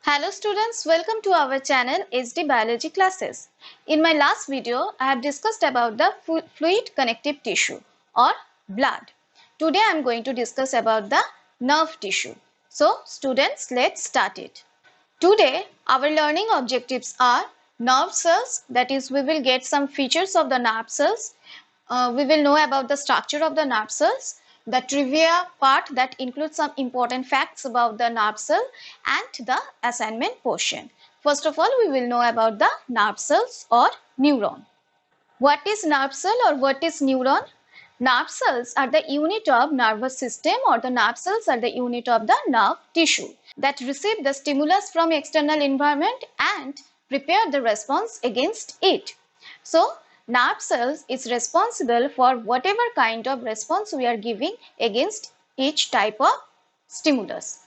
Hello students, welcome to our channel HD Biology Classes. In my last video, I have discussed about the fluid connective tissue or blood. Today I am going to discuss about the nerve tissue. So students, let's start it. Today our learning objectives are nerve cells, that is we will get some features of the nerve cells. We will know about the structure of the nerve cells, the trivia part that includes some important facts about the nerve cell, and the assignment portion. First of all, we will know about the nerve cells or neuron. What is nerve cell or what is neuron? Nerve cells are the unit of nervous system, or the nerve cells are the unit of the nerve tissue that receive the stimulus from external environment and prepare the response against it. So, nerve cells is responsible for whatever kind of response we are giving against each type of stimulus.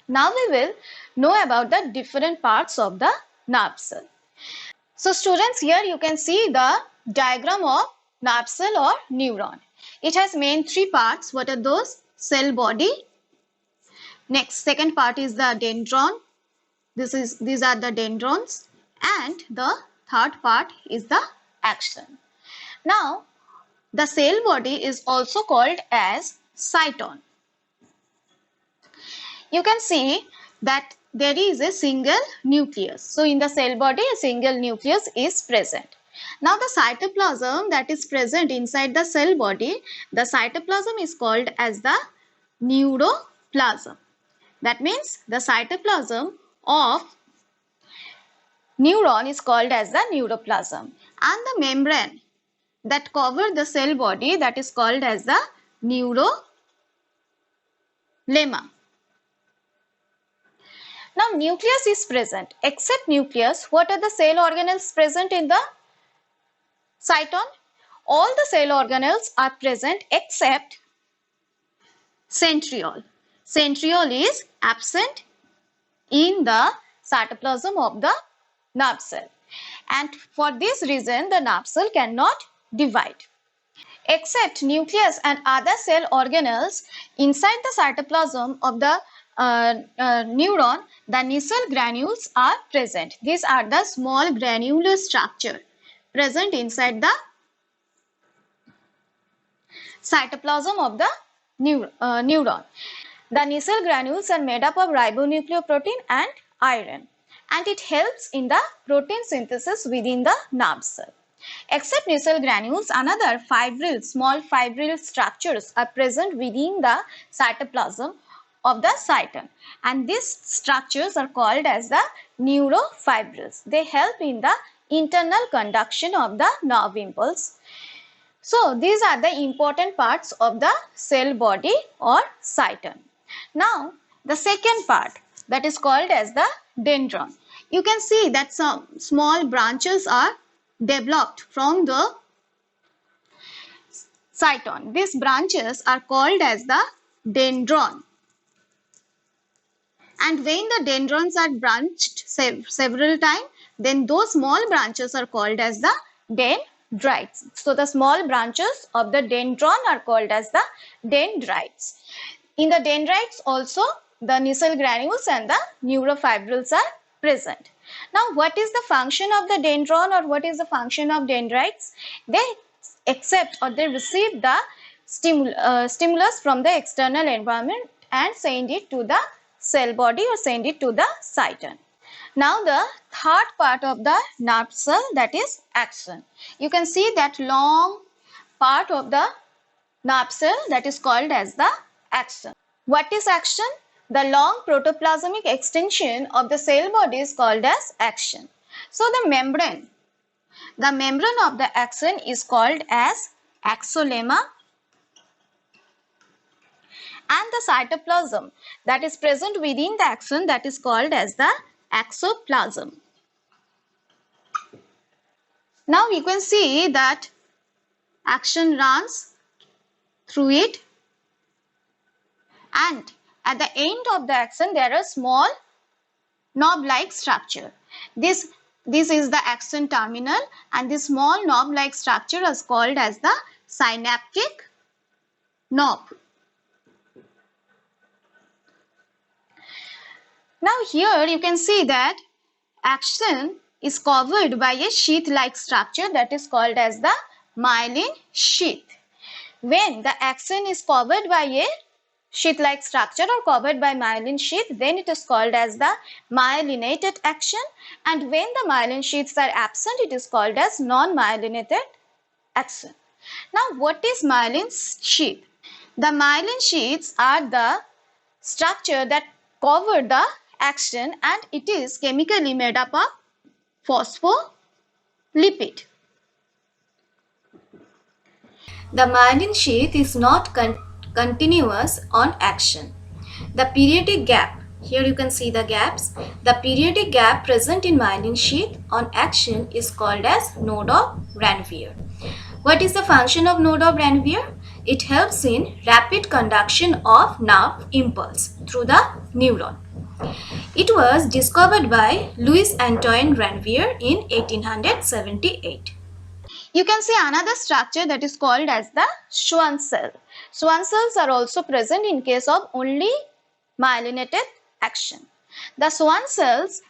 Now we will know about the different parts of the nerve cell. So students, here you can see the diagram of nerve cell or neuron. It has main three parts. What are those? Cell body. Next, second part is the dendron. These are the dendrons, and the third part is the axon. Now, the cell body is also called as cyton. You can see that there is a single nucleus. So, in the cell body, a single nucleus is present. Now, the cytoplasm that is present inside the cell body, the cytoplasm is called as the neuroplasm. That means the cytoplasm of neuron is called as the neuroplasm, and the membrane that covers the cell body, that is called as the neurolemma. Now, nucleus is present. Except nucleus, what are the cell organelles present in the cyton? All the cell organelles are present except centriole. Centriole is absent in the cytoplasm of the nerve cell, and for this reason the nerve cell cannot divide. Except nucleus and other cell organelles, inside the cytoplasm of the neuron, the Nissl granules are present. These are the small granular structure present inside the cytoplasm of the neuron. The Nissl granules are made up of ribonucleoprotein and iron, and it helps in the protein synthesis within the nerve cell. Except Nissl granules, another small fibril structures are present within the cytoplasm of the cyton, and these structures are called as the neurofibrils. They help in the internal conduction of the nerve impulse. So these are the important parts of the cell body or cyton. Now the second part, that is called as the dendron. You can see that some small branches are developed from the cyton. These branches are called as the dendron. And when the dendrons are branched several times, then those small branches are called as the dendrites. So the small branches of the dendron are called as the dendrites. In the dendrites also, the Nissl granules and the neurofibrils are present. Now, what is the function of the dendron, or what is the function of dendrites? They accept or they receive the stimulus from the external environment and send it to the cell body or send it to the cyton. Now the third part of the nerve cell, that is axon. You can see that long part of the nerve cell that is called as the axon. What is axon? The long protoplasmic extension of the cell body is called as axon. So the membrane of the axon is called as axolemma, and the cytoplasm that is present within the axon, that is called as the axoplasm. Now you can see that axon runs through it, and at the end of the axon there are small knob-like structure. This is the axon terminal, and this small knob-like structure is called as the synaptic knob. Now here you can see that axon is covered by a sheath-like structure that is called as the myelin sheath. When the axon is covered by a sheath-like structure or covered by myelin sheath, then it is called as the myelinated axon, and when the myelin sheaths are absent, it is called as non-myelinated axon. Now what is myelin sheath? The myelin sheaths are the structure that cover the axon, and it is chemically made up of phospholipid. The myelin sheath is not continuous on axon. The periodic gap, here you can see the gaps, the periodic gap present in myelin sheath on axon is called as node of Ranvier. What is the function of node of Ranvier? It helps in rapid conduction of nerve impulse through the neuron. It was discovered by Louis Antoine Ranvier in 1878. You can see another structure that is called as the Schwann cell. Schwann cells are also present in case of only myelinated action. The Schwann cells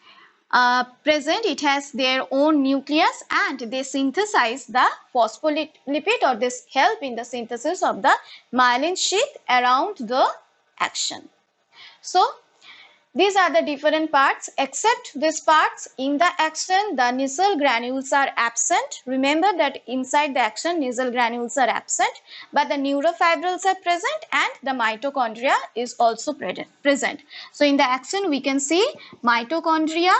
present, it has their own nucleus and they synthesize the phospholipid, or they help in the synthesis of the myelin sheath around the action. So these are the different parts. Except these parts, in the axon the Nissl granules are absent. Remember that inside the axon Nissl granules are absent, but the neurofibrils are present and the mitochondria is also present. So in the axon we can see mitochondria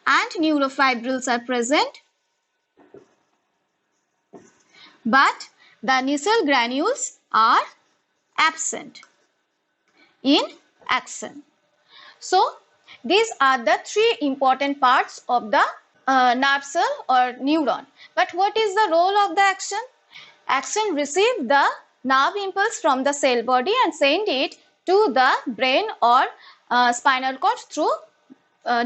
and neurofibrils are present, but the Nissl granules are absent in axon. So these are the three important parts of the nerve cell or neuron. But what is the role of the axon? Axon receive the nerve impulse from the cell body and send it to the brain or spinal cord through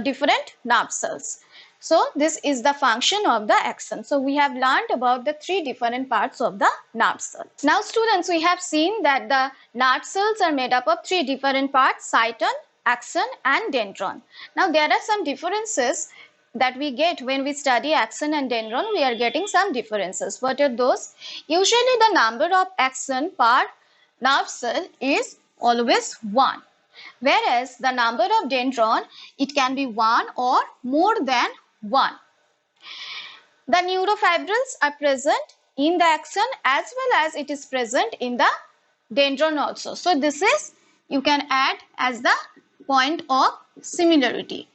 different nerve cells. So this is the function of the axon. So we have learned about the three different parts of the nerve cell. Now students, we have seen that the nerve cells are made up of three different parts: cyton, axon and dendron. Now there are some differences that we get when we study axon and dendron. We are getting some differences. What are those? Usually the number of axon per nerve cell is always 1. Whereas the number of dendron, it can be 1 or more than 1. The neurofibrils are present in the axon as well as it is present in the dendron also. So this is, you can add as the point of similarity.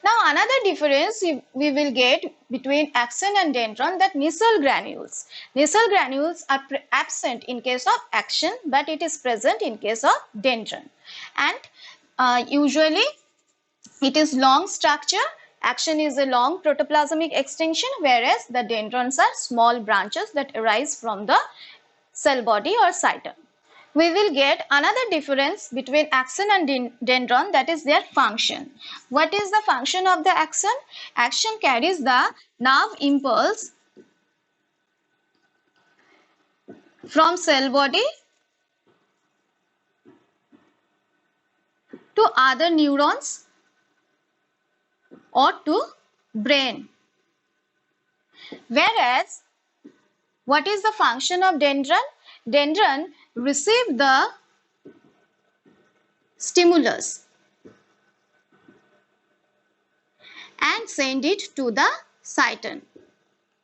Now another difference we will get between axon and dendron, that Nissl granules. Nissl granules are absent in case of axon, but it is present in case of dendron. And usually it is long structure. Axon is a long protoplasmic extension, whereas the dendrons are small branches that arise from the cell body or cyton. We will get another difference between axon and dendron, that is their function. What is the function of the axon? Axon carries the nerve impulse from cell body to other neurons or to brain. Whereas, what is the function of dendron? Dendron receive the stimulus and send it to the cyton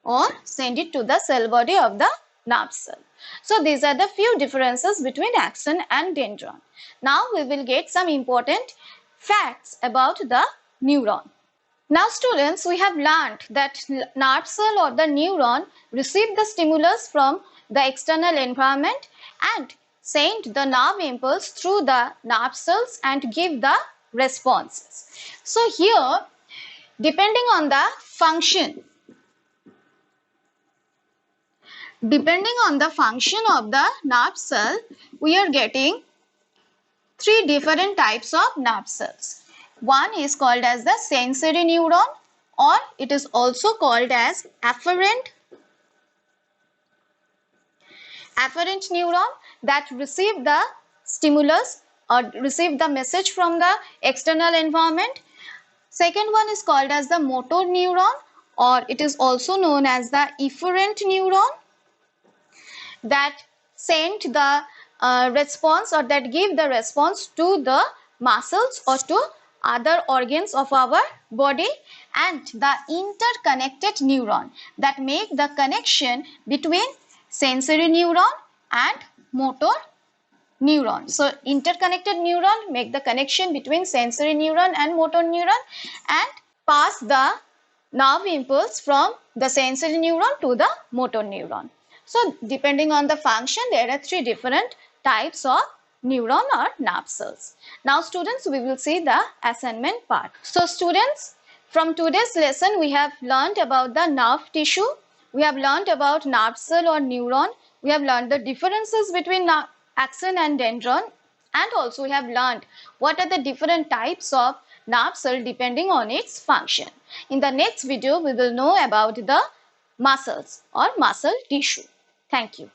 or send it to the cell body of the nerve cell. So these are the few differences between axon and dendron. Now we will get some important facts about the neuron. Now students, we have learned that nerve cell or the neuron receive the stimulus from the external environment and send the nerve impulse through the nerve cells and give the responses. So here, depending on the function of the nerve cell, we are getting three different types of nerve cells. One is called as the sensory neuron, or it is also called as afferent neuron, that receive the stimulus or receive the message from the external environment. Second one is called as the motor neuron, or it is also known as the efferent neuron, that send the response, or that give the response to the muscles or to other organs of our body. And the interconnected neuron, that make the connection between sensory neuron and motor neuron. So interconnected neuron make the connection between sensory neuron and motor neuron and pass the nerve impulse from the sensory neuron to the motor neuron. So depending on the function, there are three different types of neuron or nerve cells. Now students, we will see the assignment part. So students, from today's lesson we have learned about the nerve tissue, we have learned about nerve cell or neuron, we have learned the differences between axon and dendron, and also we have learned what are the different types of nerve cell depending on its function. In the next video, we will know about the muscles or muscle tissue. Thank you.